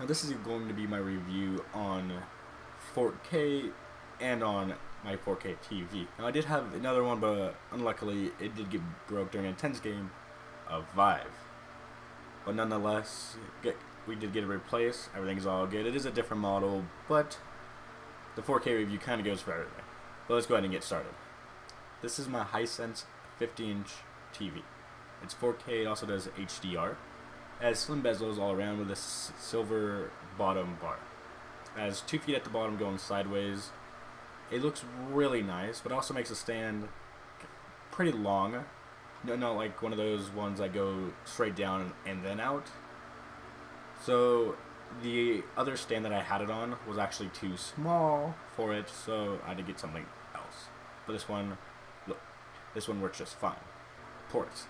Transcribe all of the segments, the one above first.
Now this is going to be my review on 4K and on my 4K TV. Now I did have another one, but unluckily it did get broke during an intense game of Vive. But nonetheless, we did get it replaced. Everything's all good. It is a different model, but the 4K review kind of goes for everything. But let's go ahead and get started. This is my hisense 50-inch TV. It's 4K. It also does HDR. It has slim bezels all around with a silver bottom bar. It has 2 feet at the bottom going sideways. It looks really nice, but also makes the stand pretty long. No, not like one of those ones that go straight down and then out. So the other stand that I had it on was actually too small for it, so I had to get something else. But this one, look, this one works just fine. Ports.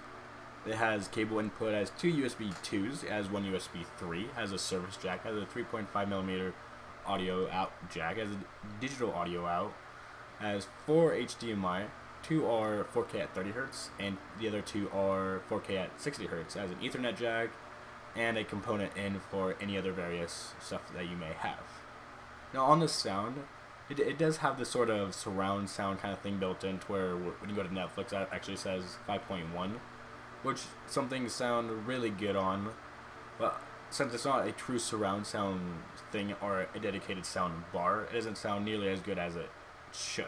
It has cable input, it has 2 USB 2s, it has 1 USB 3, it has a service jack, it has a 3.5mm audio out jack, it has a digital audio out, it has 4 HDMI, 2 are 4K at 30Hz, and the other 2 are 4K at 60Hz. It has an Ethernet jack, and a component in for any other various stuff that you may have. Now on the sound, it does have this sort of surround sound kind of thing built in, to where when you go to Netflix, it actually says 5.1, which some things sound really good on, but since it's not a true surround sound thing or a dedicated sound bar, it doesn't sound nearly as good as it should.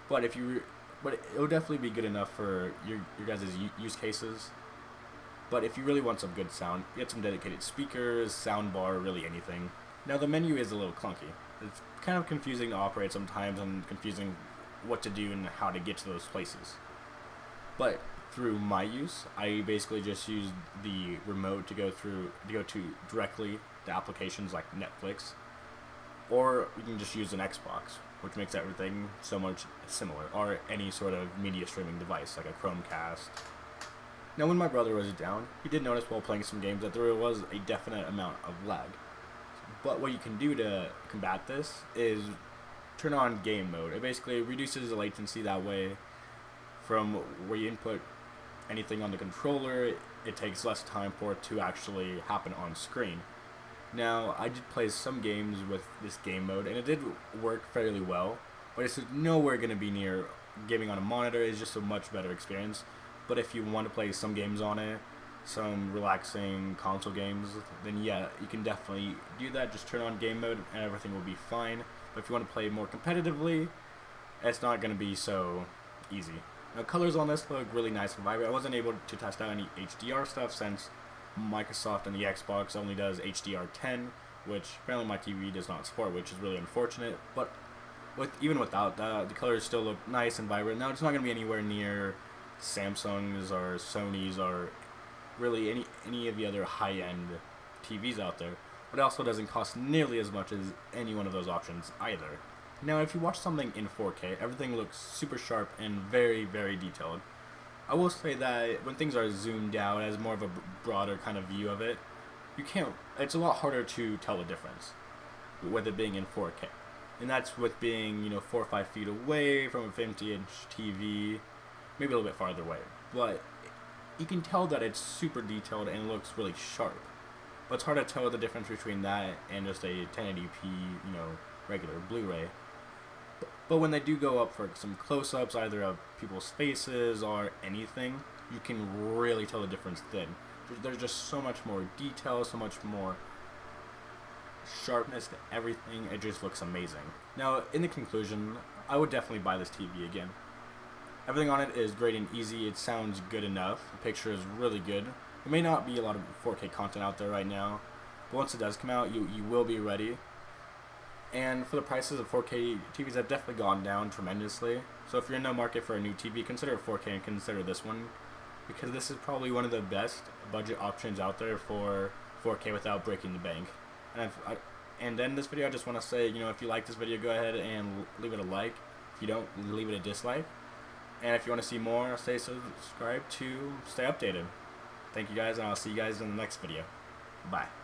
But it'll definitely be good enough for your guys' use cases. But if you really want some good sound, get some dedicated speakers, sound bar, really anything. Now the menu is a little clunky. It's kind of confusing to operate sometimes, and confusing what to do and how to get to those places. But through my use, I basically just use the remote to go to directly to applications like Netflix, or you can just use an Xbox, which makes everything so much similar, or any sort of media streaming device like a Chromecast. Now when my brother was down, he did notice while playing some games that there was a definite amount of lag. But what you can do to combat this is turn on game mode. It basically reduces the latency that way. From where you input anything on the controller, it takes less time for it to actually happen on screen. Now, I did play some games with this game mode, and it did work fairly well, but it's nowhere going to be near gaming on a monitor. It's just a much better experience. But if you want to play some games on it, some relaxing console games, then yeah, you can definitely do that. Just turn on game mode and everything will be fine. But if you want to play more competitively, it's not going to be so easy. Now, colors on this look really nice and vibrant. I wasn't able to test out any HDR stuff since Microsoft and the Xbox only does HDR10, which apparently my TV does not support, which is really unfortunate. But even without that, the colors still look nice and vibrant. Now, it's not going to be anywhere near Samsung's or Sony's or really any of the other high-end TVs out there, but it also doesn't cost nearly as much as any one of those options either. Now, if you watch something in 4K, everything looks super sharp and very, very detailed. I will say that when things are zoomed out as more of a broader kind of view of it, it's a lot harder to tell the difference with it being in 4K. And that's with being, 4 or 5 feet away from a 50-inch TV, maybe a little bit farther away. But you can tell that it's super detailed and looks really sharp. But it's hard to tell the difference between that and just a 1080p, regular Blu-ray. But when they do go up for some close-ups, either of people's faces or anything, you can really tell the difference then. There's just so much more detail, so much more sharpness to everything. It just looks amazing. Now, in the conclusion, I would definitely buy this TV again. Everything on it is great and easy. It sounds good enough. The picture is really good. There may not be a lot of 4K content out there right now, but once it does come out, you will be ready. And for the prices of 4K TVs have definitely gone down tremendously. So if you're in the market for a new TV, consider 4K and consider this one, because this is probably one of the best budget options out there for 4K without breaking the bank. And then this video, I just want to say, if you like this video, go ahead and leave it a like. If you don't, leave it a dislike. And if you want to see more, stay subscribed to stay updated. Thank you guys, and I'll see you guys in the next video. Bye.